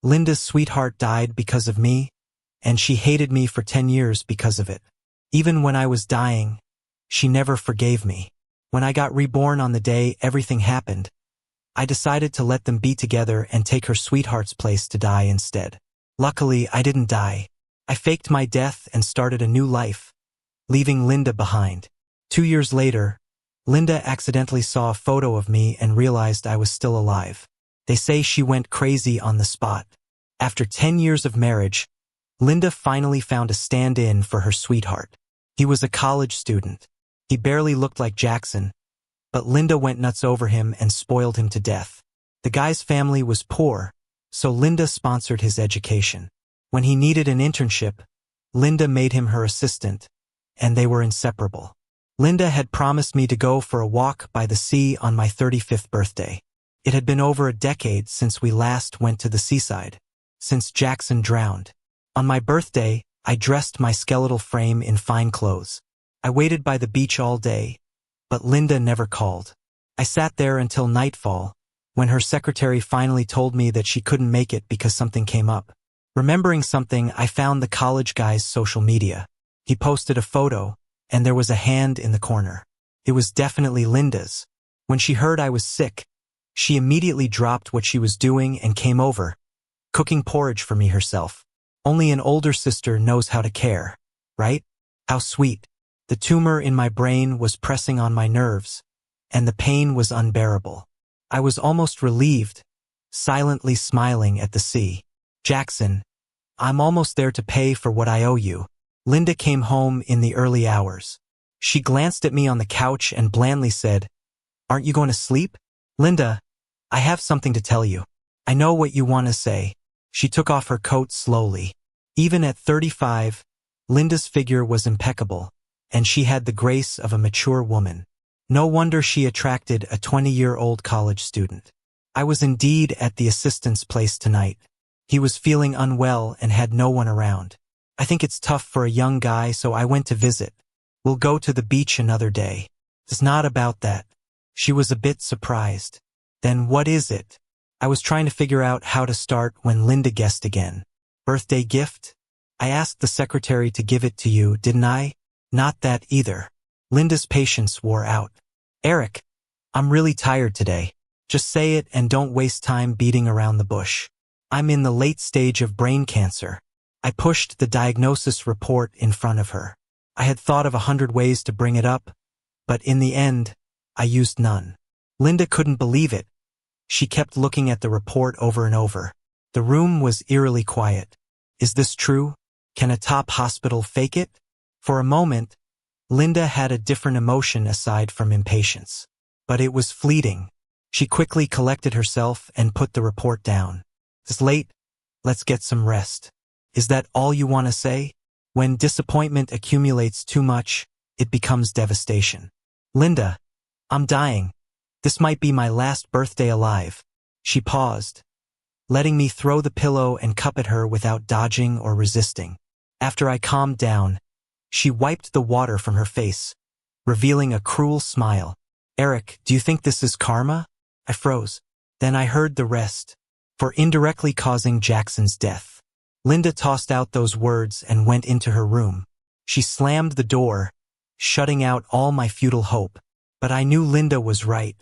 Linda's sweetheart died because of me, and she hated me for 10 years because of it. Even when I was dying, she never forgave me. When I got reborn on the day everything happened, I decided to let them be together and take her sweetheart's place to die instead. Luckily, I didn't die. I faked my death and started a new life, leaving Linda behind. 2 years later, Linda accidentally saw a photo of me and realized I was still alive. They say she went crazy on the spot. After 10 years of marriage, Linda finally found a stand-in for her sweetheart. He was a college student. He barely looked like Jackson, but Linda went nuts over him and spoiled him to death. The guy's family was poor, so Linda sponsored his education. When he needed an internship, Linda made him her assistant, and they were inseparable. Linda had promised me to go for a walk by the sea on my 35th birthday. It had been over a decade since we last went to the seaside, since Jackson drowned. On my birthday, I dressed my skeletal frame in fine clothes. I waited by the beach all day, but Linda never called. I sat there until nightfall, when her secretary finally told me that she couldn't make it because something came up. Remembering something, I found the college guy's social media. He posted a photo, and there was a hand in the corner. It was definitely Linda's. When she heard I was sick, she immediately dropped what she was doing and came over, cooking porridge for me herself. Only an older sister knows how to care, right? How sweet. The tumor in my brain was pressing on my nerves, and the pain was unbearable. I was almost relieved, silently smiling at the sea. Jackson, I'm almost there to pay for what I owe you. Linda came home in the early hours. She glanced at me on the couch and blandly said, "Aren't you going to sleep?" "Linda, I have something to tell you." "I know what you want to say." She took off her coat slowly. Even at 35, Linda's figure was impeccable, and she had the grace of a mature woman. No wonder she attracted a 20-year-old college student. I was indeed at the assistant's place tonight. He was feeling unwell and had no one around. I think it's tough for a young guy, so I went to visit. We'll go to the beach another day. It's not about that. She was a bit surprised. Then what is it? I was trying to figure out how to start when Linda guessed again. Birthday gift? I asked the secretary to give it to you, didn't I? Not that either. Linda's patience wore out. Eric, I'm really tired today. Just say it and don't waste time beating around the bush. I'm in the late stage of brain cancer. I pushed the diagnosis report in front of her. I had thought of 100 ways to bring it up, but in the end, I used none. Linda couldn't believe it. She kept looking at the report over and over. The room was eerily quiet. Is this true? Can a top hospital fake it? For a moment, Linda had a different emotion aside from impatience. But it was fleeting. She quickly collected herself and put the report down. It's late. Let's get some rest. Is that all you want to say? When disappointment accumulates too much, it becomes devastation. Linda, I'm dying. This might be my last birthday alive. She paused, letting me throw the pillow and cup at her without dodging or resisting. After I calmed down, she wiped the water from her face, revealing a cruel smile. Eric, do you think this is karma? I froze. Then I heard the rest. For indirectly causing Jackson's death. Linda tossed out those words and went into her room. She slammed the door, shutting out all my futile hope. But I knew Linda was right.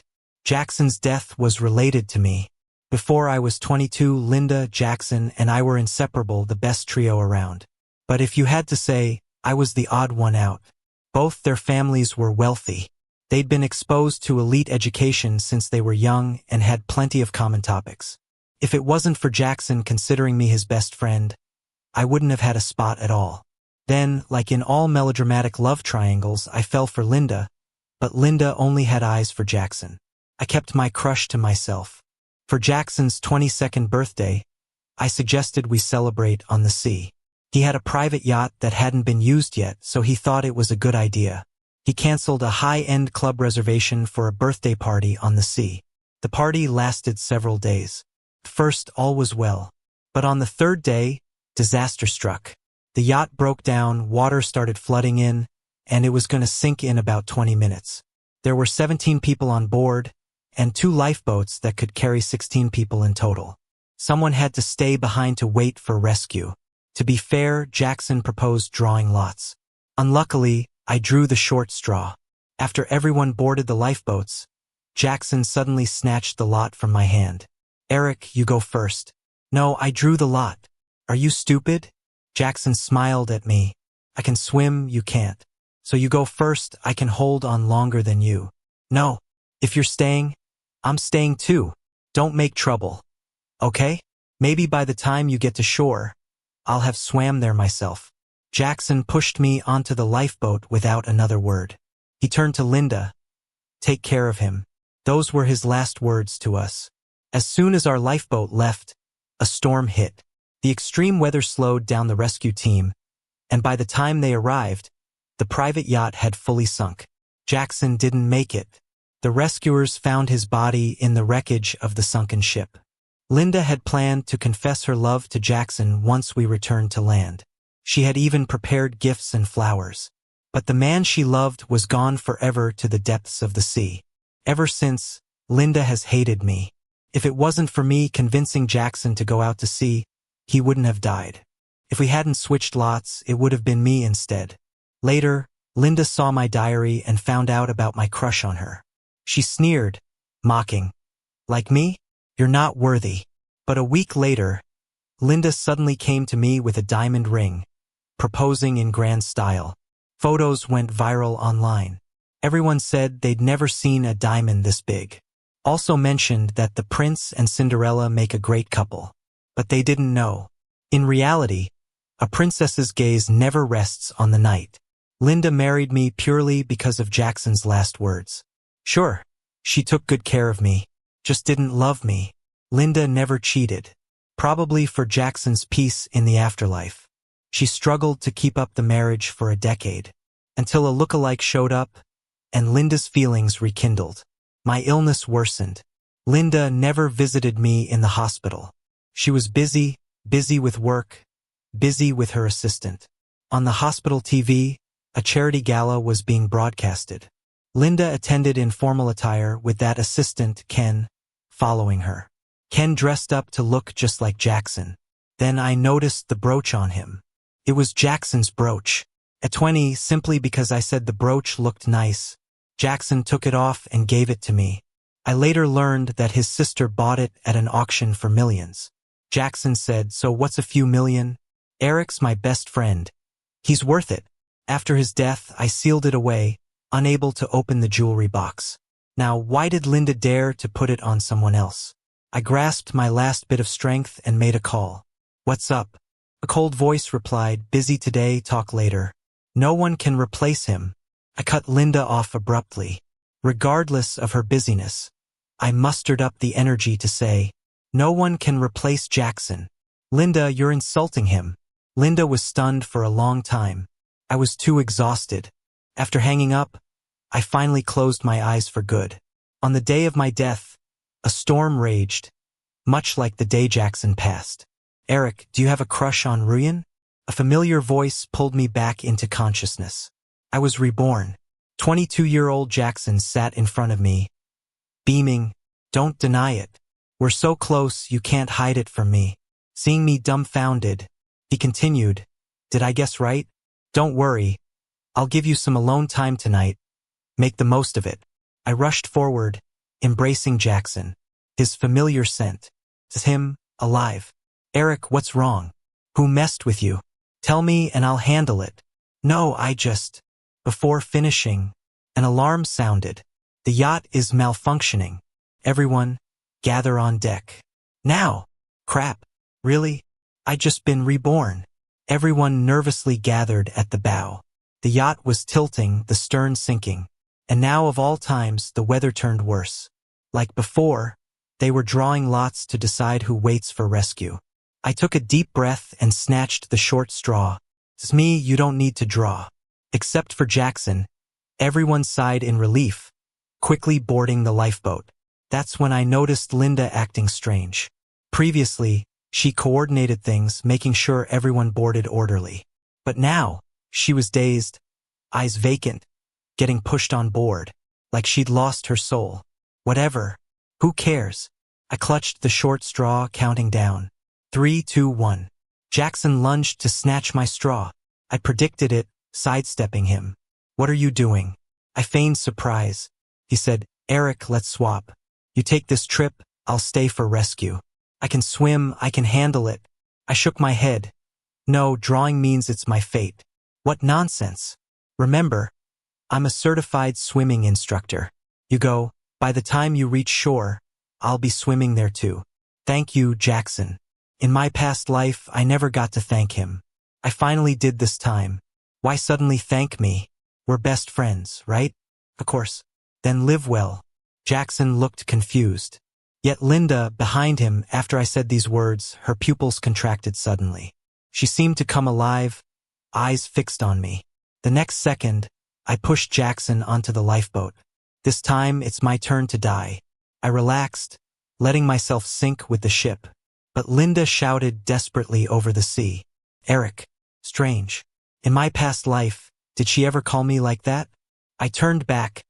Jackson's death was related to me. Before I was 22, Linda, Jackson, and I were inseparable, the best trio around. But if you had to say, I was the odd one out. Both their families were wealthy. They'd been exposed to elite education since they were young and had plenty of common topics. If it wasn't for Jackson considering me his best friend, I wouldn't have had a spot at all. Then, like in all melodramatic love triangles, I fell for Linda, but Linda only had eyes for Jackson. I kept my crush to myself. For Jackson's 22nd birthday, I suggested we celebrate on the sea. He had a private yacht that hadn't been used yet, so he thought it was a good idea. He canceled a high-end club reservation for a birthday party on the sea. The party lasted several days. First, all was well. But on the third day, disaster struck. The yacht broke down, water started flooding in, and it was going to sink in about 20 minutes. There were 17 people on board, and 2 lifeboats that could carry 16 people in total. Someone had to stay behind to wait for rescue. To be fair, Jackson proposed drawing lots. Unluckily, I drew the short straw. After everyone boarded the lifeboats, Jackson suddenly snatched the lot from my hand. Eric, you go first. No, I drew the lot. Are you stupid? Jackson smiled at me. I can swim, you can't. So you go first, I can hold on longer than you. No. If you're staying, I'm staying too. Don't make trouble. Okay? Maybe by the time you get to shore, I'll have swam there myself. Jackson pushed me onto the lifeboat without another word. He turned to Linda. Take care of him. Those were his last words to us. As soon as our lifeboat left, a storm hit. The extreme weather slowed down the rescue team, and by the time they arrived, the private yacht had fully sunk. Jackson didn't make it. The rescuers found his body in the wreckage of the sunken ship. Linda had planned to confess her love to Jackson once we returned to land. She had even prepared gifts and flowers. But the man she loved was gone forever to the depths of the sea. Ever since, Linda has hated me. If it wasn't for me convincing Jackson to go out to sea, he wouldn't have died. If we hadn't switched lots, it would have been me instead. Later, Linda saw my diary and found out about my crush on her. She sneered, mocking. Like me? You're not worthy. But a week later, Linda suddenly came to me with a diamond ring, proposing in grand style. Photos went viral online. Everyone said they'd never seen a diamond this big. Also mentioned that the prince and Cinderella make a great couple. But they didn't know. In reality, a princess's gaze never rests on the knight. Linda married me purely because of Jackson's last words. Sure, she took good care of me, just didn't love me. Linda never cheated. Probably for Jackson's peace in the afterlife. She struggled to keep up the marriage for a decade, until a lookalike showed up, and Linda's feelings rekindled. My illness worsened. Linda never visited me in the hospital. She was busy with work, busy with her assistant. On the hospital TV, a charity gala was being broadcasted. Linda attended in formal attire with that assistant, Ken, following her. Ken dressed up to look just like Jackson. Then I noticed the brooch on him. It was Jackson's brooch. At 20, simply because I said the brooch looked nice, Jackson took it off and gave it to me. I later learned that his sister bought it at an auction for millions. Jackson said, so what's a few million? Eric's my best friend. He's worth it. After his death, I sealed it away, unable to open the jewelry box. Now, why did Linda dare to put it on someone else? I grasped my last bit of strength and made a call. What's up? A cold voice replied, busy today, talk later. No one can replace him. I cut Linda off abruptly. Regardless of her busyness, I mustered up the energy to say, no one can replace Jackson. Linda, you're insulting him. Linda was stunned for a long time. I was too exhausted. After hanging up, I finally closed my eyes for good. On the day of my death, a storm raged, much like the day Jackson passed. Eric, do you have a crush on Ruyan? A familiar voice pulled me back into consciousness. I was reborn. 22-year-old Jackson sat in front of me, beaming. Don't deny it. We're so close, you can't hide it from me. Seeing me dumbfounded, he continued, did I guess right? Don't worry. I'll give you some alone time tonight. Make the most of it. I rushed forward, embracing Jackson. His familiar scent. It's him, alive. Eric, what's wrong? Who messed with you? Tell me and I'll handle it. No, Before finishing, an alarm sounded. The yacht is malfunctioning. Everyone, gather on deck. Now! Crap. Really? I'd just been reborn. Everyone nervously gathered at the bow. The yacht was tilting, the stern sinking. And now of all times, the weather turned worse. Like before, they were drawing lots to decide who waits for rescue. I took a deep breath and snatched the short straw. It's me, you don't need to draw. Except for Jackson, everyone sighed in relief, quickly boarding the lifeboat. That's when I noticed Linda acting strange. Previously, she coordinated things, making sure everyone boarded orderly. But now, she was dazed, eyes vacant, getting pushed on board, like she'd lost her soul. Whatever. Who cares? I clutched the short straw, counting down. 3, 2, 1. Jackson lunged to snatch my straw. I predicted it, sidestepping him. What are you doing? I feigned surprise. He said, Eric, let's swap. You take this trip, I'll stay for rescue. I can swim, I can handle it. I shook my head. No, drawing means it's my fate. What nonsense. Remember, I'm a certified swimming instructor. You go, by the time you reach shore, I'll be swimming there too. Thank you, Jackson. In my past life, I never got to thank him. I finally did this time. Why suddenly thank me? We're best friends, right? Of course. Then live well. Jackson looked confused. Yet Linda, behind him, after I said these words, her pupils contracted suddenly. She seemed to come alive, eyes fixed on me. The next second, I pushed Jackson onto the lifeboat. This time, it's my turn to die. I relaxed, letting myself sink with the ship. But Linda shouted desperately over the sea. Eric, strange. In my past life, did she ever call me like that? I turned back,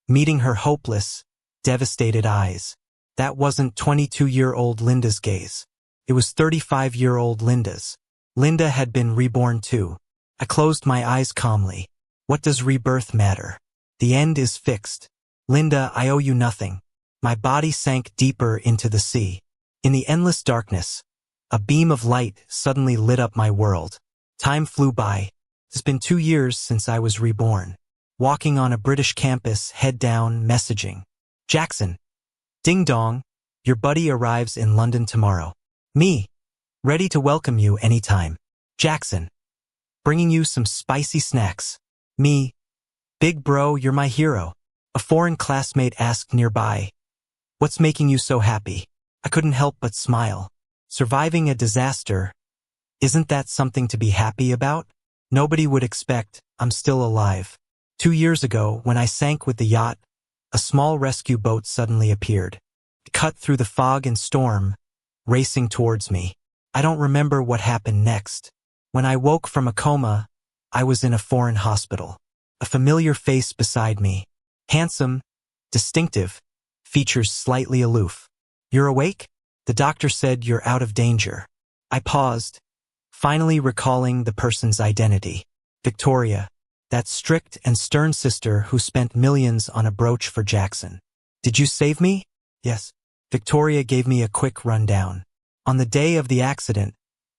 meeting her hopeless, devastated eyes. That wasn't 22-year-old Linda's gaze. It was 35-year-old Linda's. Linda had been reborn too. I closed my eyes calmly. What does rebirth matter? The end is fixed. Linda, I owe you nothing. My body sank deeper into the sea. In the endless darkness, a beam of light suddenly lit up my world. Time flew by. It's been 2 years since I was reborn. Walking on a British campus, head down, messaging. Jackson. Ding dong. Your buddy arrives in London tomorrow. Me. Ready to welcome you anytime. Jackson. Bringing you some spicy snacks. Me. Big bro, you're my hero. A foreign classmate asked nearby. What's making you so happy? I couldn't help but smile. Surviving a disaster. Isn't that something to be happy about? Nobody would expect I'm still alive. 2 years ago, when I sank with the yacht, a small rescue boat suddenly appeared. It cut through the fog and storm, racing towards me. I don't remember what happened next. When I woke from a coma, I was in a foreign hospital. A familiar face beside me. Handsome, distinctive, features slightly aloof. You're awake? The doctor said you're out of danger. I paused, finally recalling the person's identity. Victoria, that strict and stern sister who spent millions on a brooch for Jackson. Did you save me? Yes. Victoria gave me a quick rundown. On the day of the accident,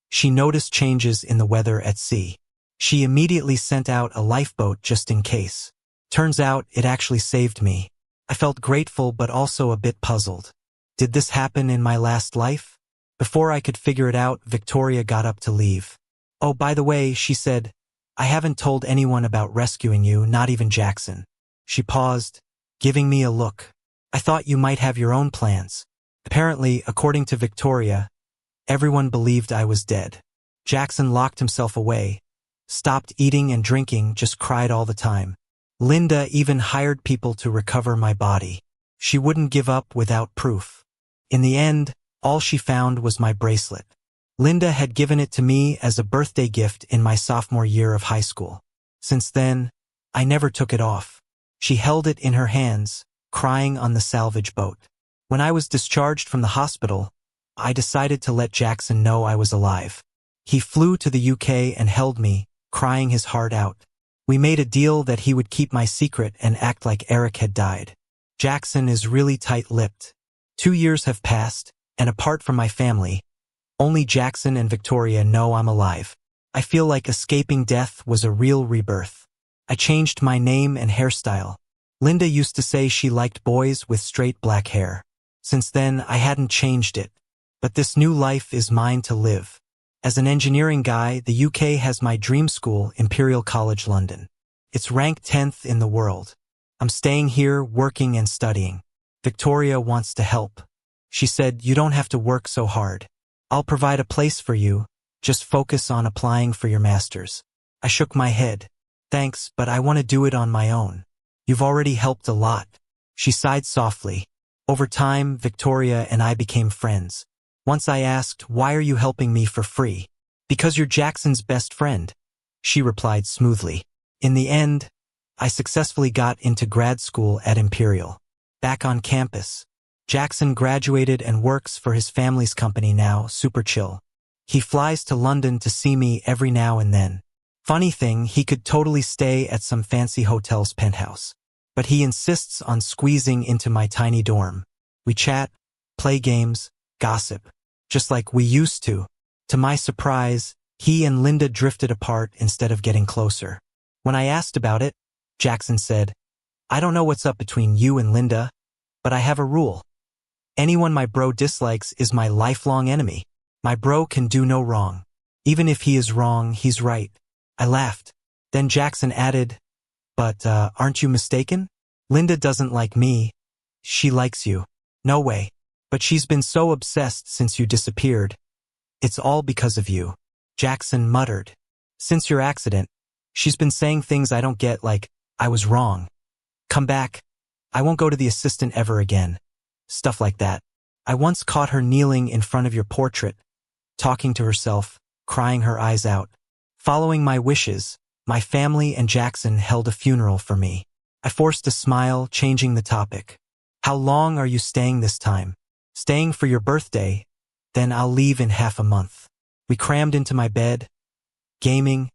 she noticed changes in the weather at sea. She immediately sent out a lifeboat just in case. Turns out it actually saved me. I felt grateful but also a bit puzzled. Did this happen in my last life? Before I could figure it out, Victoria got up to leave. Oh, by the way, she said, I haven't told anyone about rescuing you, not even Jackson. She paused, giving me a look. I thought you might have your own plans. Apparently, according to Victoria, everyone believed I was dead. Jackson locked himself away, stopped eating and drinking, just cried all the time. Linda even hired people to recover my body. She wouldn't give up without proof. In the end, all she found was my bracelet. Linda had given it to me as a birthday gift in my sophomore year of high school. Since then, I never took it off. She held it in her hands, crying on the salvage boat. When I was discharged from the hospital, I decided to let Jackson know I was alive. He flew to the UK and held me, crying his heart out. We made a deal that he would keep my secret and act like Eric had died. Jackson is really tight-lipped. 2 years have passed, and apart from my family, only Jackson and Victoria know I'm alive. I feel like escaping death was a real rebirth. I changed my name and hairstyle. Linda used to say she liked boys with straight black hair. Since then, I hadn't changed it. But this new life is mine to live. As an engineering guy, the UK has my dream school, Imperial College London. It's ranked 10th in the world. I'm staying here, working and studying. Victoria wants to help. She said, you don't have to work so hard. I'll provide a place for you. Just focus on applying for your master's. I shook my head. Thanks, but I want to do it on my own. You've already helped a lot. She sighed softly. Over time, Victoria and I became friends. Once I asked, why are you helping me for free? Because you're Jackson's best friend. She replied smoothly. In the end, I successfully got into grad school at Imperial. Back on campus, Jackson graduated and works for his family's company now, super chill. He flies to London to see me every now and then. Funny thing, he could totally stay at some fancy hotel's penthouse. But he insists on squeezing into my tiny dorm. We chat, play games, gossip, just like we used to. To my surprise, he and Linda drifted apart instead of getting closer. When I asked about it, Jackson said, "I don't know what's up between you and Linda, but I have a rule. Anyone my bro dislikes is my lifelong enemy. My bro can do no wrong. Even if he is wrong, he's right." I laughed. Then Jackson added, "But, aren't you mistaken? Linda doesn't like me. She likes you." "No way. But she's been so obsessed since you disappeared. It's all because of you." Jackson muttered. "Since your accident, she's been saying things I don't get, like, I was wrong. Come back. I won't go to the assistant ever again. Stuff like that. I once caught her kneeling in front of your portrait, talking to herself, crying her eyes out. Following my wishes, my family and Jackson held a funeral for me. I forced a smile, changing the topic. "How long are you staying this time?" "Staying for your birthday, then I'll leave in half a month." We crammed into my bed, gaming,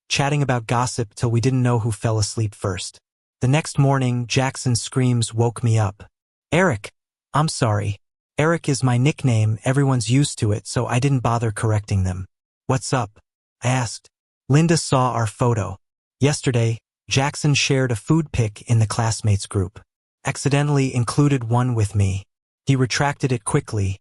chatting about gossip till we didn't know who fell asleep first. The next morning, Jackson's screams woke me up. "Eric!" "I'm sorry. Eric is my nickname, everyone's used to it, so I didn't bother correcting them." "What's up?" I asked. Linda saw our photo. Yesterday, Jackson shared a food pic in the classmates group. Accidentally included one with me. He retracted it quickly,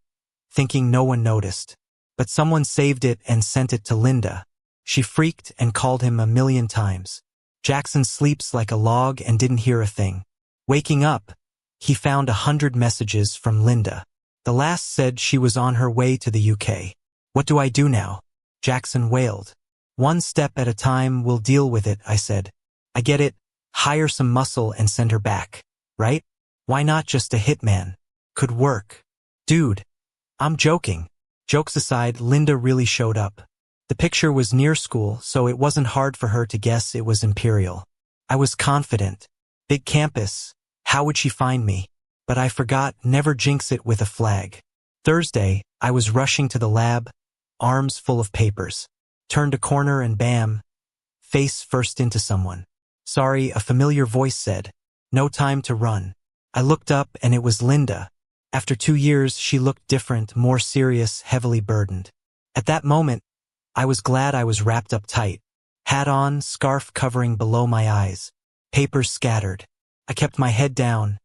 thinking no one noticed. But someone saved it and sent it to Linda. She freaked and called him a million times. Jackson sleeps like a log and didn't hear a thing. Waking up, he found 100 messages from Linda. The last said she was on her way to the UK. "What do I do now?" Jackson wailed. "One step at a time, we'll deal with it," I said. "I get it. Hire some muscle and send her back, right? Why not just a hitman? Could work." "Dude, I'm joking." Jokes aside, Linda really showed up. The picture was near school, so it wasn't hard for her to guess it was Imperial. I was confident. Big campus. How would she find me? But I forgot, never jinx it with a flag. Thursday, I was rushing to the lab, arms full of papers. Turned a corner and bam, face first into someone. "Sorry," a familiar voice said. "No time to run." I looked up and it was Linda. After 2 years, she looked different, more serious, heavily burdened. At that moment, I was glad I was wrapped up tight. Hat on, scarf covering below my eyes. Papers scattered. I kept my head down,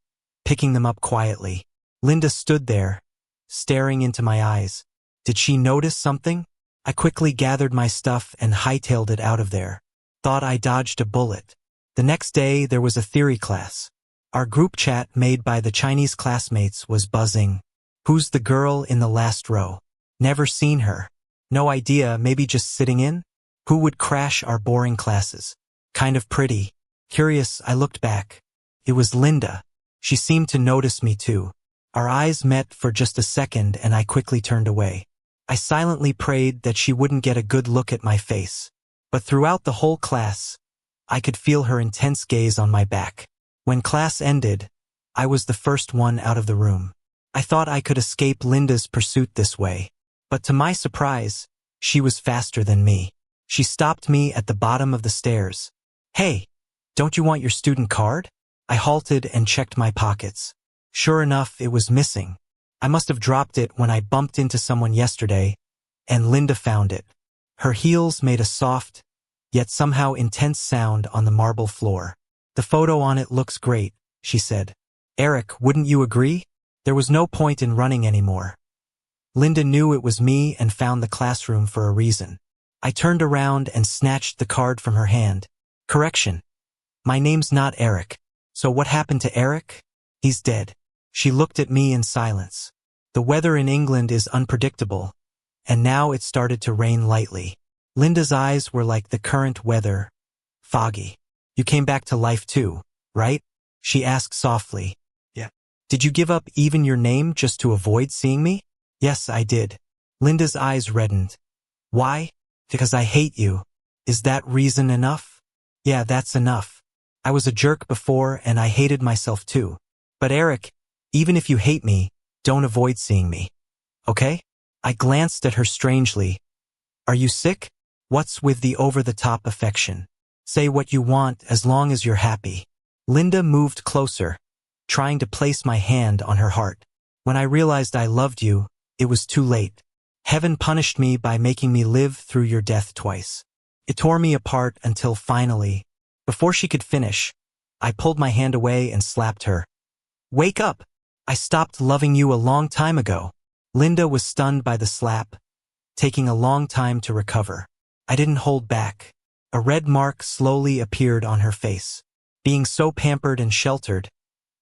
picking them up quietly. Linda stood there, staring into my eyes. Did she notice something? I quickly gathered my stuff and hightailed it out of there. Thought I dodged a bullet. The next day, there was a theory class. Our group chat made by the Chinese classmates was buzzing. "Who's the girl in the last row? Never seen her. No idea, maybe just sitting in? Who would crash our boring classes? Kind of pretty." Curious, I looked back. It was Linda. She seemed to notice me too. Our eyes met for just a second and I quickly turned away. I silently prayed that she wouldn't get a good look at my face. But throughout the whole class, I could feel her intense gaze on my back. When class ended, I was the first one out of the room. I thought I could escape Linda's pursuit this way. But to my surprise, she was faster than me. She stopped me at the bottom of the stairs. "Hey, don't you want your student card?" I halted and checked my pockets. Sure enough, it was missing. I must have dropped it when I bumped into someone yesterday, and Linda found it. Her heels made a soft, yet somehow intense sound on the marble floor. "The photo on it looks great," she said. "Eric, wouldn't you agree?" There was no point in running anymore. Linda knew it was me and found the classroom for a reason. I turned around and snatched the card from her hand. "Correction. My name's not Eric. So what happened to Eric? He's dead." She looked at me in silence. The weather in England is unpredictable, and now it started to rain lightly. Linda's eyes were like the current weather, foggy. "You came back to life too, right?" she asked softly. "Yeah." "Did you give up even your name just to avoid seeing me?" "Yes, I did." Linda's eyes reddened. "Why?" "Because I hate you." "Is that reason enough?" "Yeah, that's enough. I was a jerk before and I hated myself too. But Eric, even if you hate me, Don't avoid seeing me. Okay? I glanced at her strangely. Are you sick? What's with the over-the-top affection? Say what you want as long as you're happy. Linda moved closer, trying to place my hand on her heart. When I realized I loved you, it was too late. Heaven punished me by making me live through your death twice. It tore me apart until finally, before she could finish, I pulled my hand away and slapped her. Wake up! I stopped loving you a long time ago. Linda was stunned by the slap, taking a long time to recover. I didn't hold back. A red mark slowly appeared on her face. Being so pampered and sheltered,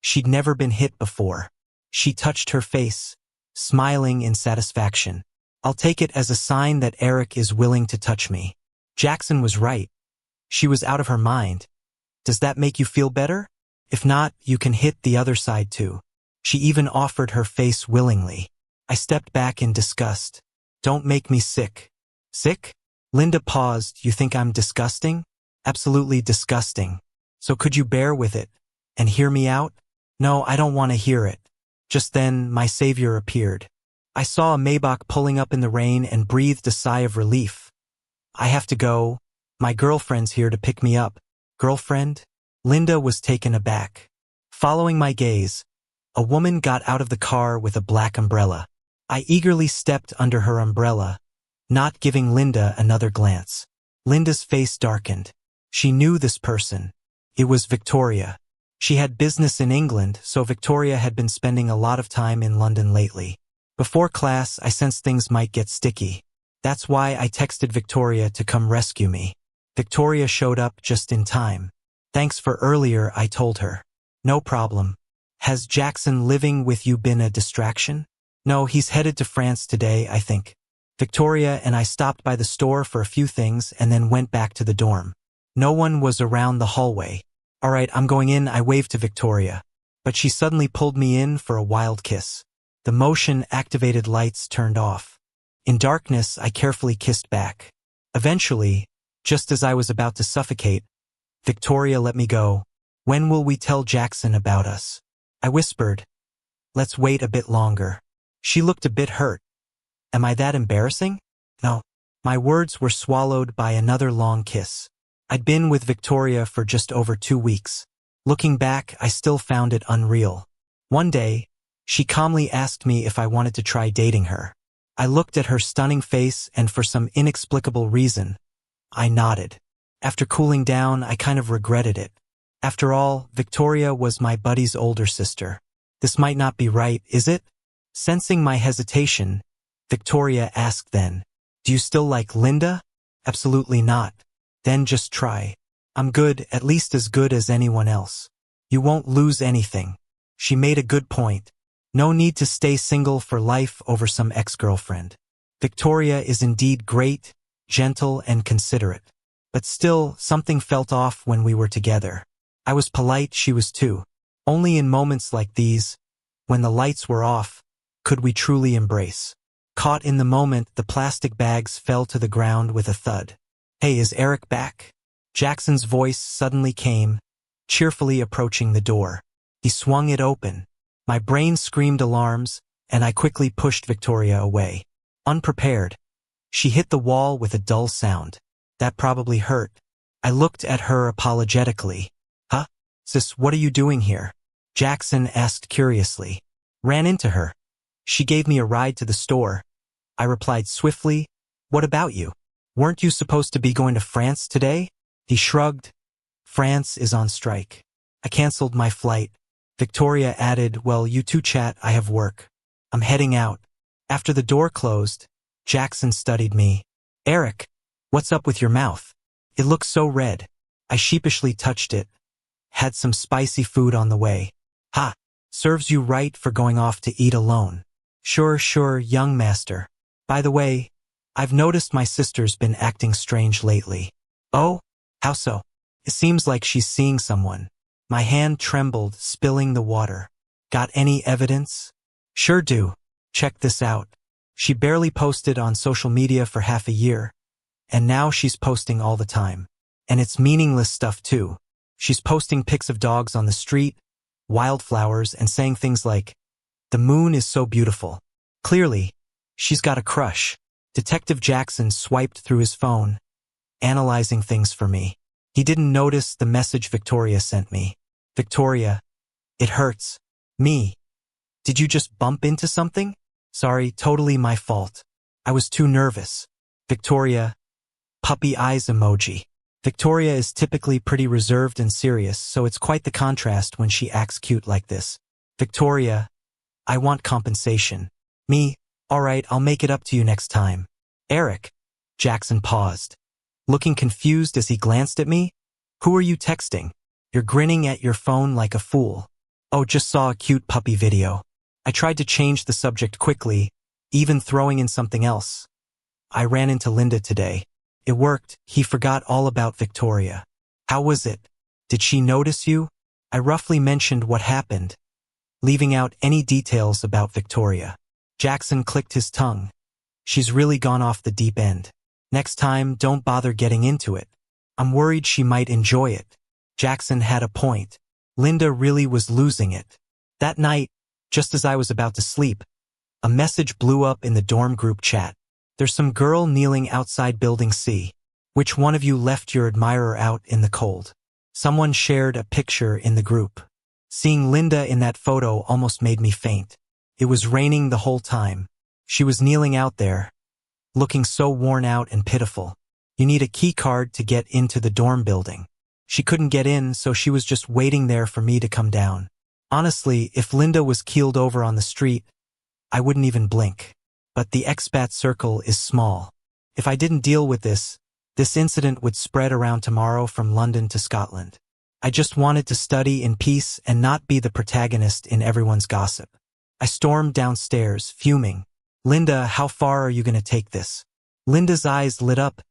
she'd never been hit before. She touched her face, smiling in satisfaction. I'll take it as a sign that Eric is willing to touch me. Jackson was right. She was out of her mind. Does that make you feel better? If not, you can hit the other side too. She even offered her face willingly. I stepped back in disgust. Don't make me sick. Sick? Linda paused. You think I'm disgusting? Absolutely disgusting. So could you bear with it and hear me out? No, I don't want to hear it. Just then, my savior appeared. I saw a Maybach pulling up in the rain and breathed a sigh of relief. I have to go. My girlfriend's here to pick me up. Girlfriend? Linda was taken aback. Following my gaze, a woman got out of the car with a black umbrella. I eagerly stepped under her umbrella, not giving Linda another glance. Linda's face darkened. She knew this person. It was Victoria. She had business in England, so Victoria had been spending a lot of time in London lately. Before class, I sensed things might get sticky. That's why I texted Victoria to come rescue me. Victoria showed up just in time. Thanks for earlier, I told her. No problem. Has Jackson living with you been a distraction? No, he's headed to France today, I think. Victoria and I stopped by the store for a few things and then went back to the dorm. No one was around the hallway. All right, I'm going in, I waved to Victoria. But she suddenly pulled me in for a wild kiss. The motion-activated lights turned off. In darkness, I carefully kissed back. Eventually, just as I was about to suffocate, Victoria let me go. When will we tell Jackson about us? I whispered. Let's wait a bit longer. She looked a bit hurt. Am I that embarrassing? No. My words were swallowed by another long kiss. I'd been with Victoria for just over 2 weeks. Looking back, I still found it unreal. One day, she calmly asked me if I wanted to try dating her. I looked at her stunning face and for some inexplicable reason, I nodded. After cooling down, I kind of regretted it. After all, Victoria was my buddy's older sister. This might not be right, is it? Sensing my hesitation, Victoria asked then, do you still like Linda? Absolutely not. Then just try. I'm good, at least as good as anyone else. You won't lose anything. She made a good point. No need to stay single for life over some ex-girlfriend. Victoria is indeed great, gentle, and considerate. But still, something felt off when we were together. I was polite, she was too. Only in moments like these, when the lights were off, could we truly embrace. Caught in the moment, the plastic bags fell to the ground with a thud. Hey, is Eric back? Jackson's voice suddenly came, cheerfully approaching the door. He swung it open. My brain screamed alarms, and I quickly pushed Victoria away. Unprepared, she hit the wall with a dull sound. That probably hurt. I looked at her apologetically. Huh? Sis, what are you doing here? Jackson asked curiously. Ran into her. She gave me a ride to the store. I replied swiftly, what about you? Weren't you supposed to be going to France today? He shrugged. France is on strike. I canceled my flight. Victoria added, well, you two chat, I have work. I'm heading out. After the door closed, Jackson studied me. Eric, what's up with your mouth? It looks so red. I sheepishly touched it. Had some spicy food on the way. Ha! Serves you right for going off to eat alone. Sure, young master. By the way, I've noticed my sister's been acting strange lately. Oh? How so? It seems like she's seeing someone. My hand trembled, spilling the water. Got any evidence? Sure do. Check this out. She barely posted on social media for half a year, and now she's posting all the time. And it's meaningless stuff too. She's posting pics of dogs on the street, wildflowers, and saying things like, The moon is so beautiful. Clearly, she's got a crush. Detective Jackson swiped through his phone, analyzing things for me. He didn't notice the message Victoria sent me. Victoria, it hurts. Me. Did you just bump into something? Sorry, totally my fault. I was too nervous. Victoria, puppy eyes emoji. Victoria is typically pretty reserved and serious, so it's quite the contrast when she acts cute like this. Victoria, I want compensation. Me, alright, I'll make it up to you next time. Eric. Jackson paused, looking confused as he glanced at me. Who are you texting? You're grinning at your phone like a fool. Oh, just saw a cute puppy video. I tried to change the subject quickly, even throwing in something else. I ran into Linda today. It worked. He forgot all about Victoria. How was it? Did she notice you? I roughly mentioned what happened, leaving out any details about Victoria. Jackson clicked his tongue. She's really gone off the deep end. Next time, don't bother getting into it. I'm worried she might enjoy it. Jackson had a point. Linda really was losing it. That night, just as I was about to sleep, a message blew up in the dorm group chat. There's some girl kneeling outside Building C. Which one of you left your admirer out in the cold? Someone shared a picture in the group. Seeing Linda in that photo almost made me faint. It was raining the whole time. She was kneeling out there, looking so worn out and pitiful. You need a key card to get into the dorm building. She couldn't get in, so she was just waiting there for me to come down. Honestly, if Linda was keeled over on the street, I wouldn't even blink. But the expat circle is small. If I didn't deal with this incident would spread around tomorrow from London to Scotland. I just wanted to study in peace and not be the protagonist in everyone's gossip. I stormed downstairs, fuming. Linda, how far are you going to take this? Linda's eyes lit up.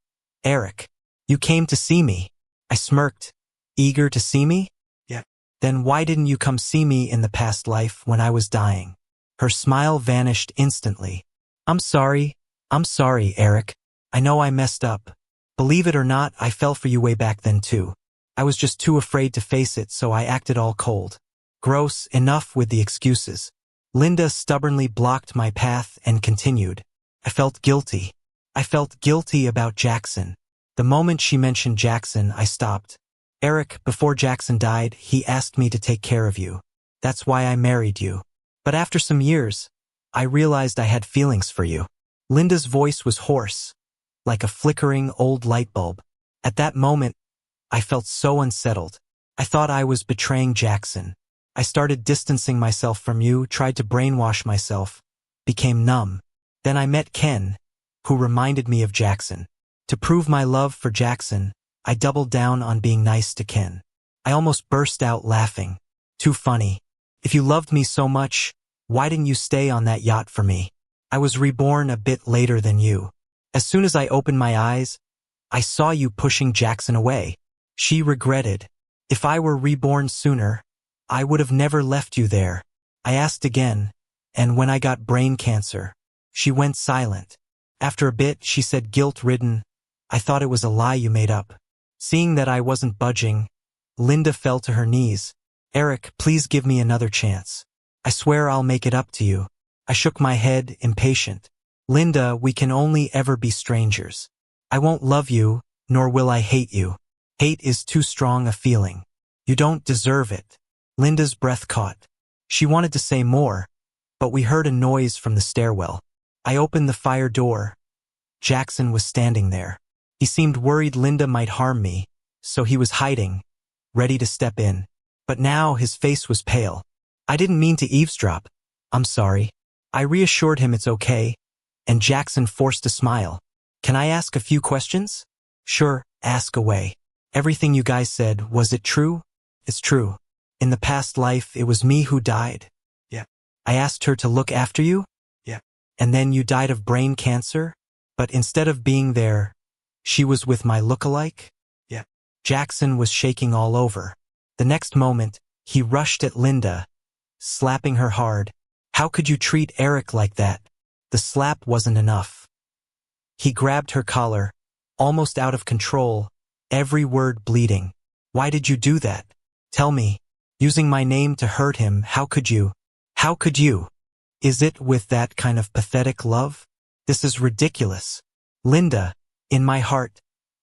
Eric, you came to see me. I smirked. Eager to see me? Yeah. Then why didn't you come see me in the past life when I was dying? Her smile vanished instantly. I'm sorry, Eric. I know I messed up. Believe it or not, I fell for you way back then too. I was just too afraid to face it, so I acted all cold. Gross, enough with the excuses. Linda stubbornly blocked my path and continued. I felt guilty. I felt guilty about Jackson. The moment she mentioned Jackson, I stopped. Eric, before Jackson died, he asked me to take care of you. That's why I married you. But after some years, I realized I had feelings for you. Linda's voice was hoarse, like a flickering old light bulb. At that moment, I felt so unsettled. I thought I was betraying Jackson. I started distancing myself from you, tried to brainwash myself, became numb. Then I met Ken, who reminded me of Jackson. To prove my love for Jackson, I doubled down on being nice to Ken. I almost burst out laughing. Too funny. If you loved me so much, why didn't you stay on that yacht for me? I was reborn a bit later than you. As soon as I opened my eyes, I saw you pushing Jackson away. She regretted. If I were reborn sooner, I would have never left you there. I asked again, and when I got brain cancer, she went silent. After a bit, she said guilt-ridden, I thought it was a lie you made up. Seeing that I wasn't budging, Linda fell to her knees. Eric, please give me another chance. I swear I'll make it up to you. I shook my head, impatient. Linda, we can only ever be strangers. I won't love you, nor will I hate you. Hate is too strong a feeling. You don't deserve it. Linda's breath caught. She wanted to say more, but we heard a noise from the stairwell. I opened the fire door. Jackson was standing there. He seemed worried Linda might harm me, so he was hiding, ready to step in. But now his face was pale. I didn't mean to eavesdrop. I'm sorry. I reassured him it's okay, and Jackson forced a smile. Can I ask a few questions? Sure, ask away. Everything you guys said, was it true? It's true. In the past life, it was me who died. Yeah. I asked her to look after you? Yeah. And then you died of brain cancer? But instead of being there, she was with my lookalike? Yeah. Jackson was shaking all over. The next moment, he rushed at Linda, slapping her hard. How could you treat Eric like that? The slap wasn't enough. He grabbed her collar, almost out of control, every word bleeding. Why did you do that? Tell me. Using my name to hurt him, how could you? How could you? Is it with that kind of pathetic love? This is ridiculous. Linda, in my heart,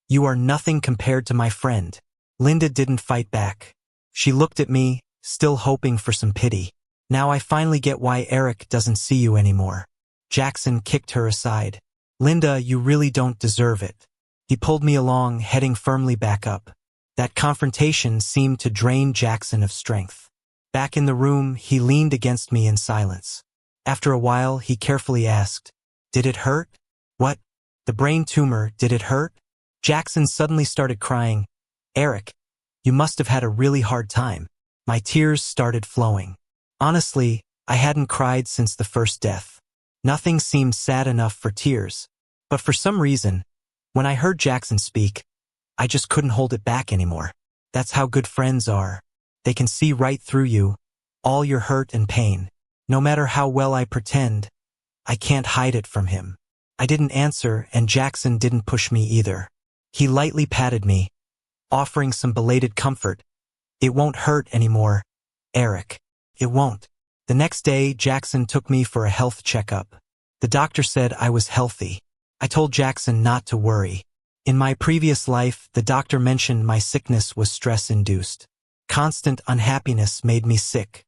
you are nothing compared to my friend. Linda didn't fight back. She looked at me, still hoping for some pity. Now I finally get why Eric doesn't see you anymore. Jackson kicked her aside. Linda, you really don't deserve it. He pulled me along, heading firmly back up. That confrontation seemed to drain Jackson of strength. Back in the room, he leaned against me in silence. After a while, he carefully asked, "Did it hurt?" "What? The brain tumor, did it hurt?" Jackson suddenly started crying. "Eric, you must have had a really hard time." My tears started flowing. Honestly, I hadn't cried since the first death. Nothing seemed sad enough for tears. But for some reason, when I heard Jackson speak, I just couldn't hold it back anymore. That's how good friends are. They can see right through you, all your hurt and pain. No matter how well I pretend, I can't hide it from him. I didn't answer, and Jackson didn't push me either. He lightly patted me, offering some belated comfort. "It won't hurt anymore, Eric. It won't." The next day, Jackson took me for a health checkup. The doctor said I was healthy. I told Jackson not to worry. In my previous life, the doctor mentioned my sickness was stress-induced. Constant unhappiness made me sick.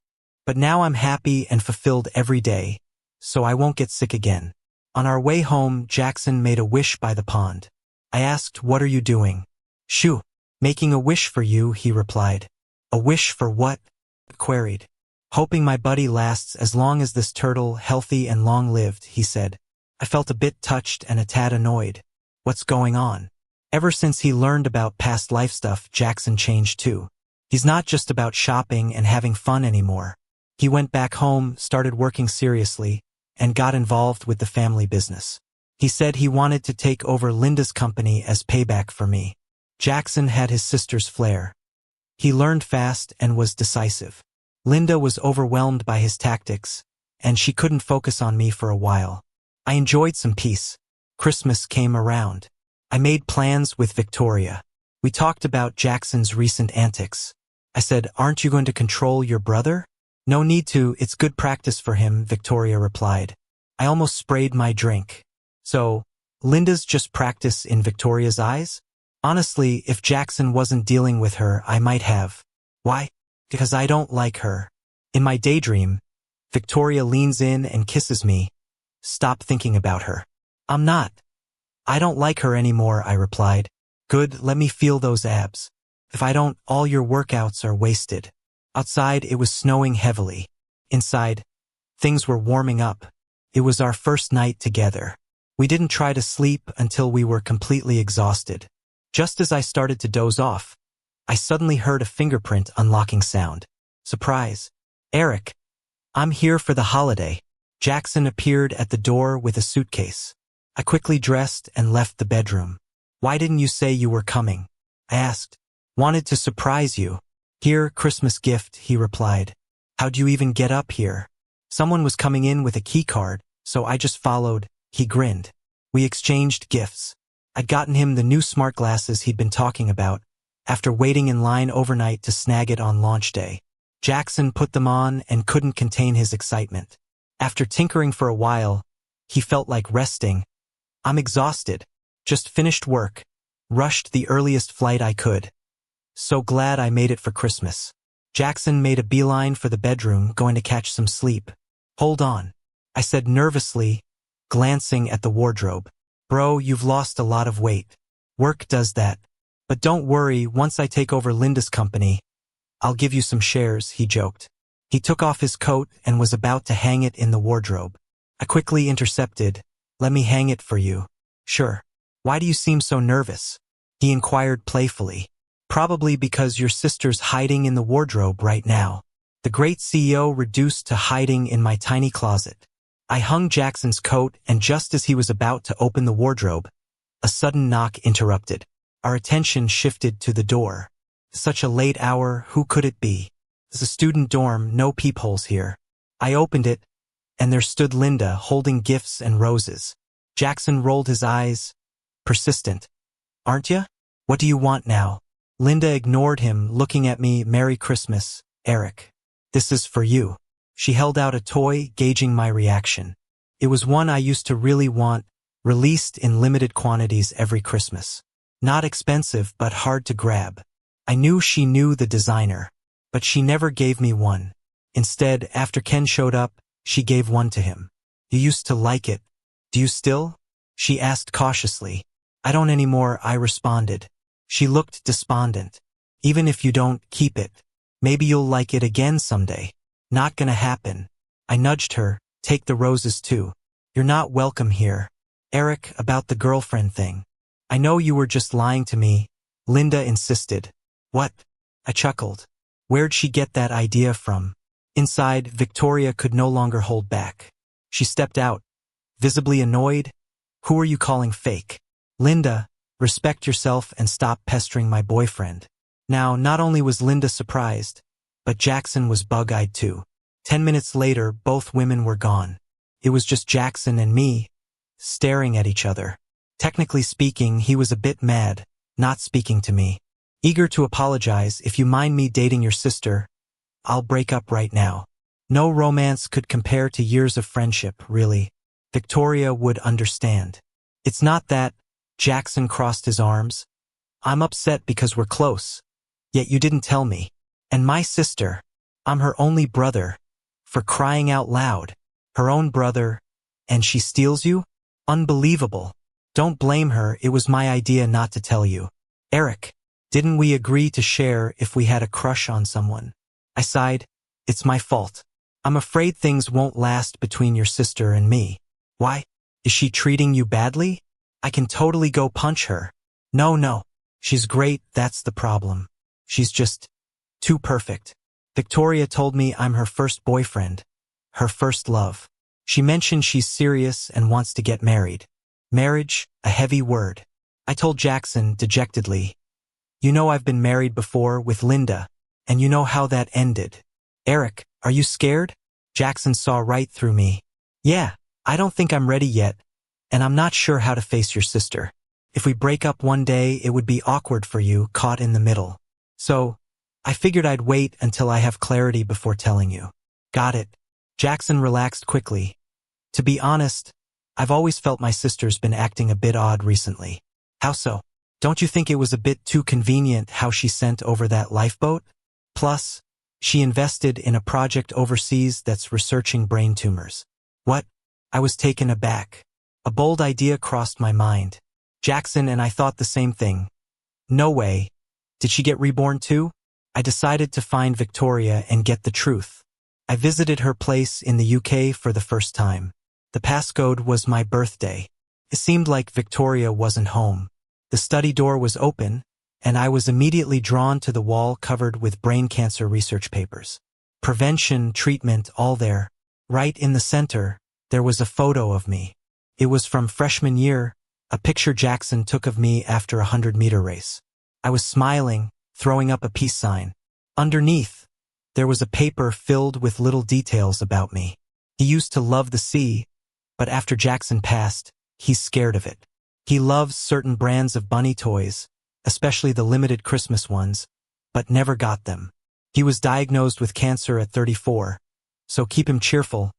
But now I'm happy and fulfilled every day, so I won't get sick again. On our way home, Jackson made a wish by the pond. I asked, "What are you doing?" "Shoo, making a wish for you," he replied. "A wish for what?" I queried. "Hoping my buddy lasts as long as this turtle, healthy and long-lived," he said. I felt a bit touched and a tad annoyed. What's going on? Ever since he learned about past life stuff, Jackson changed too. He's not just about shopping and having fun anymore. He went back home, started working seriously, and got involved with the family business. He said he wanted to take over Linda's company as payback for me. Jackson had his sister's flair. He learned fast and was decisive. Linda was overwhelmed by his tactics, and she couldn't focus on me for a while. I enjoyed some peace. Christmas came around. I made plans with Victoria. We talked about Jackson's recent antics. I said, "Aren't you going to control your brother?" "No need to, it's good practice for him," Victoria replied. I almost sprayed my drink. So, Linda's just practice in Victoria's eyes? Honestly, if Jackson wasn't dealing with her, I might have. Why? Because I don't like her. In my daydream, Victoria leans in and kisses me. "Stop thinking about her." "I'm not. I don't like her anymore," I replied. "Good, let me feel those abs. If I don't, all your workouts are wasted." Outside, it was snowing heavily. Inside, things were warming up. It was our first night together. We didn't try to sleep until we were completely exhausted. Just as I started to doze off, I suddenly heard a fingerprint unlocking sound. Surprise. "Eric, I'm here for the holiday." Jackson appeared at the door with a suitcase. I quickly dressed and left the bedroom. "Why didn't you say you were coming?" I asked. "Wanted to surprise you." "Here, Christmas gift," he replied. "How'd you even get up here?" "Someone was coming in with a key card, so I just followed." He grinned. We exchanged gifts. I'd gotten him the new smart glasses he'd been talking about, after waiting in line overnight to snag it on launch day. Jackson put them on and couldn't contain his excitement. After tinkering for a while, he felt like resting. "I'm exhausted. Just finished work. Rushed the earliest flight I could. So glad I made it for Christmas." Jackson made a beeline for the bedroom, going to catch some sleep. "Hold on," I said nervously, glancing at the wardrobe. "Bro, you've lost a lot of weight. Work does that. But don't worry, once I take over Linda's company, I'll give you some shares," he joked. He took off his coat and was about to hang it in the wardrobe. I quickly intercepted. "Let me hang it for you." "Sure." "Why do you seem so nervous?" he inquired playfully. "Probably because your sister's hiding in the wardrobe right now." The great CEO reduced to hiding in my tiny closet. I hung Jackson's coat, and just as he was about to open the wardrobe, a sudden knock interrupted. Our attention shifted to the door. Such a late hour, who could it be? It's a student dorm, no peepholes here. I opened it, and there stood Linda holding gifts and roses. Jackson rolled his eyes. Persistent. "Aren't ya? What do you want now?" Linda ignored him, looking at me. "Merry Christmas, Eric. This is for you." She held out a toy, gauging my reaction. It was one I used to really want, released in limited quantities every Christmas. Not expensive, but hard to grab. I knew she knew the designer, but she never gave me one. Instead, after Ken showed up, she gave one to him. You used to like it. Do you still? She asked cautiously. I don't anymore, I responded. She looked despondent. Even if you don't keep it, maybe you'll like it again someday. Not gonna happen. I nudged her. Take the roses too. You're not welcome here. Eric, about the girlfriend thing. I know you were just lying to me, Linda insisted. What? I chuckled. Where'd she get that idea from? Inside, Victoria could no longer hold back. She stepped out, visibly annoyed. Who are you calling fake? Linda, respect yourself and stop pestering my boyfriend. Now, not only was Linda surprised, but Jackson was bug-eyed too. 10 minutes later, both women were gone. It was just Jackson and me, staring at each other. Technically speaking, he was a bit mad, not speaking to me. Eager to apologize. If you mind me dating your sister, I'll break up right now. No romance could compare to years of friendship, really. Victoria would understand. It's not that. Jackson crossed his arms. I'm upset because we're close. Yet you didn't tell me. And my sister, I'm her only brother. For crying out loud. Her own brother. And she steals you? Unbelievable. Don't blame her, it was my idea not to tell you. Eric, didn't we agree to share if we had a crush on someone? I sighed. It's my fault. I'm afraid things won't last between your sister and me. Why? Is she treating you badly? I can totally go punch her. No. She's great, that's the problem. She's just too perfect. Victoria told me I'm her first boyfriend. Her first love. She mentioned she's serious and wants to get married. Marriage, a heavy word. I told Jackson dejectedly. You know I've been married before with Linda, and you know how that ended. Eric, are you scared? Jackson saw right through me. Yeah, I don't think I'm ready yet, and I'm not sure how to face your sister. If we break up one day, it would be awkward for you, caught in the middle. So, I figured I'd wait until I have clarity before telling you. Got it. Jackson relaxed quickly. To be honest, I've always felt my sister's been acting a bit odd recently. How so? Don't you think it was a bit too convenient how she sent over that lifeboat? Plus, she invested in a project overseas that's researching brain tumors. What? I was taken aback. A bold idea crossed my mind. Jackson and I thought the same thing. No way. Did she get reborn too? I decided to find Victoria and get the truth. I visited her place in the UK for the first time. The passcode was my birthday. It seemed like Victoria wasn't home. The study door was open, and I was immediately drawn to the wall covered with brain cancer research papers. Prevention, treatment, all there. Right in the center, there was a photo of me. It was from freshman year, a picture Jackson took of me after a 100-meter race. I was smiling, throwing up a peace sign. Underneath, there was a paper filled with little details about me. He used to love the sea, but after Jackson passed, he's scared of it. He loves certain brands of bunny toys, especially the limited Christmas ones, but never got them. He was diagnosed with cancer at 34, so keep him cheerful,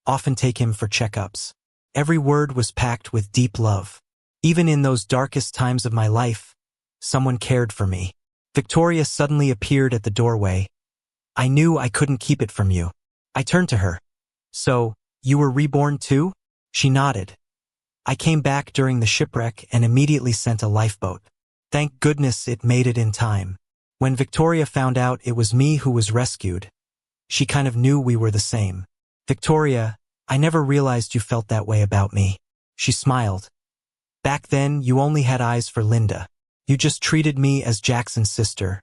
often take him for checkups. Every word was packed with deep love. Even in those darkest times of my life, someone cared for me. Victoria suddenly appeared at the doorway. I knew I couldn't keep it from you. I turned to her. So, you were reborn too? She nodded. I came back during the shipwreck and immediately sent a lifeboat. Thank goodness it made it in time. When Victoria found out it was me who was rescued, she kind of knew we were the same. Victoria, I never realized you felt that way about me. She smiled. Back then, you only had eyes for Linda. You just treated me as Jackson's sister,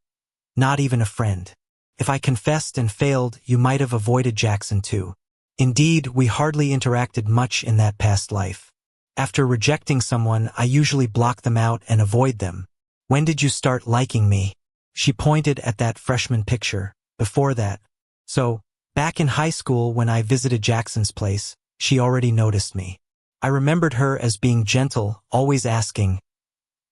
not even a friend. If I confessed and failed, you might have avoided Jackson too. Indeed, we hardly interacted much in that past life. After rejecting someone, I usually block them out and avoid them. When did you start liking me? She pointed at that freshman picture. Before that. So, back in high school when I visited Jackson's place, she already noticed me. I remembered her as being gentle, always asking,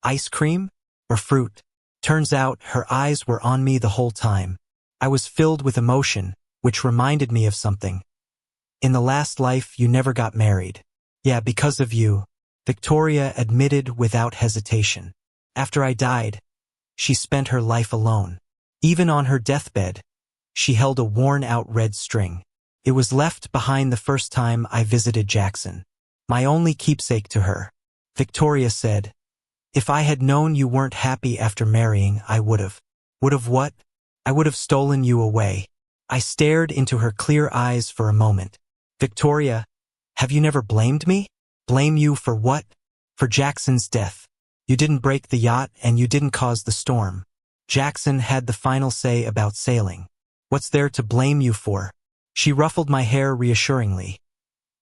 ice cream or fruit? Turns out her eyes were on me the whole time. I was filled with emotion, which reminded me of something. In the last life, you never got married. Yeah, because of you, Victoria admitted without hesitation. After I died, she spent her life alone. Even on her deathbed, she held a worn-out red string. It was left behind the first time I visited Jackson. My only keepsake to her. Victoria said, "If I had known you weren't happy after marrying, I would've." Would've what? I would've stolen you away. I stared into her clear eyes for a moment. Victoria, have you never blamed me? Blame you for what? For Jackson's death. You didn't break the yacht and you didn't cause the storm. Jackson had the final say about sailing. What's there to blame you for? She ruffled my hair reassuringly.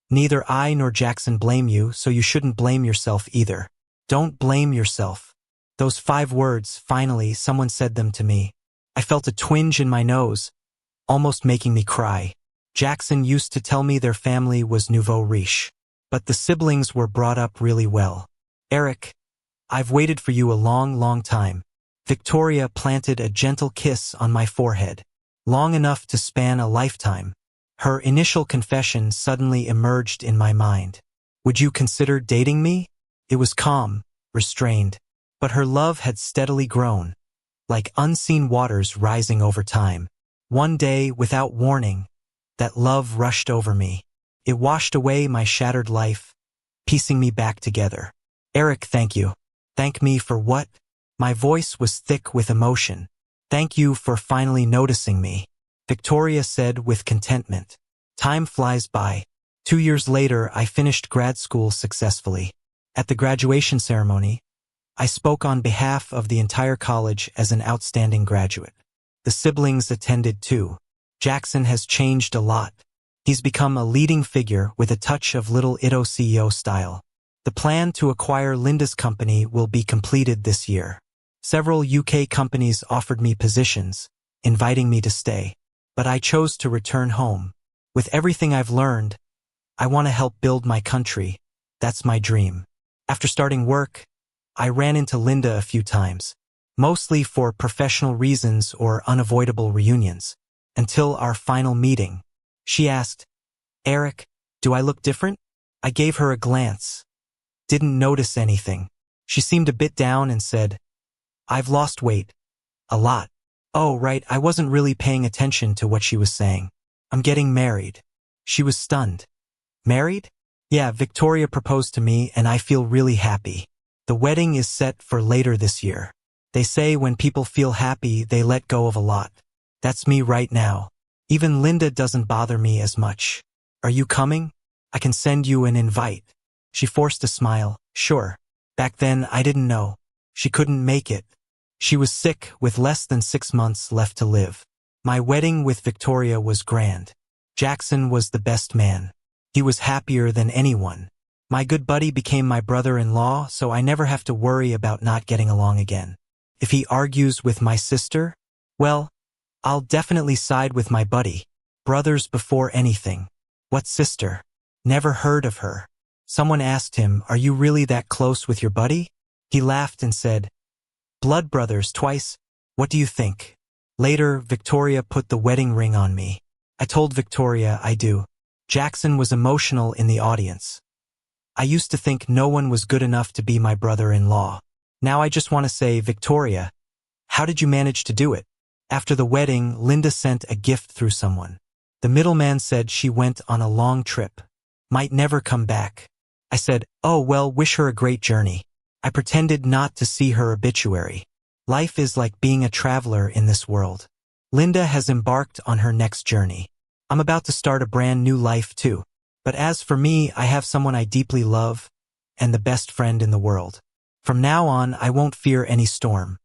Neither I nor Jackson blame you, so you shouldn't blame yourself either. Don't blame yourself. Those 5 words, finally, someone said them to me. I felt a twinge in my nose, almost making me cry. Jackson used to tell me their family was nouveau riche. But the siblings were brought up really well. Eric, I've waited for you a long, long time. Victoria planted a gentle kiss on my forehead. Long enough to span a lifetime. Her initial confession suddenly emerged in my mind. Would you consider dating me? It was calm, restrained. But her love had steadily grown, like unseen waters rising over time. One day, without warning, that love rushed over me. It washed away my shattered life, piecing me back together. Eric, thank you. Thank me for what? My voice was thick with emotion. Thank you for finally noticing me, Victoria said with contentment. Time flies by. 2 years later, I finished grad school successfully. At the graduation ceremony, I spoke on behalf of the entire college as an outstanding graduate. The siblings attended too. Jackson has changed a lot. He's become a leading figure with a touch of Little Ito CEO style. The plan to acquire Linda's company will be completed this year. Several UK companies offered me positions, inviting me to stay. But I chose to return home. With everything I've learned, I want to help build my country. That's my dream. After starting work, I ran into Linda a few times, mostly for professional reasons or unavoidable reunions, until our final meeting. She asked, "Eric, do I look different?" I gave her a glance. Didn't notice anything. She seemed a bit down and said, "I've lost weight. A lot." Oh, right, I wasn't really paying attention to what she was saying. "I'm getting married." She was stunned. Married? Yeah, Victoria proposed to me and I feel really happy. The wedding is set for later this year. They say when people feel happy, they let go of a lot. That's me right now. Even Linda doesn't bother me as much. Are you coming? I can send you an invite. She forced a smile. Sure. Back then, I didn't know. She couldn't make it. She was sick with less than 6 months left to live. My wedding with Victoria was grand. Jackson was the best man. He was happier than anyone. My good buddy became my brother-in-law, so I never have to worry about not getting along again. If he argues with my sister, well, I'll definitely side with my buddy. Brothers before anything. What sister? Never heard of her. Someone asked him, "Are you really that close with your buddy?" He laughed and said, "Blood brothers twice. What do you think?" Later, Victoria put the wedding ring on me. I told Victoria I do. Jackson was emotional in the audience. I used to think no one was good enough to be my brother-in-law. Now I just want to say, Victoria, how did you manage to do it? After the wedding, Linda sent a gift through someone. The middleman said she went on a long trip. Might never come back. I said, "Oh well, wish her a great journey." I pretended not to see her obituary. Life is like being a traveler in this world. Linda has embarked on her next journey. I'm about to start a brand new life too. But as for me, I have someone I deeply love, and the best friend in the world. From now on, I won't fear any storm.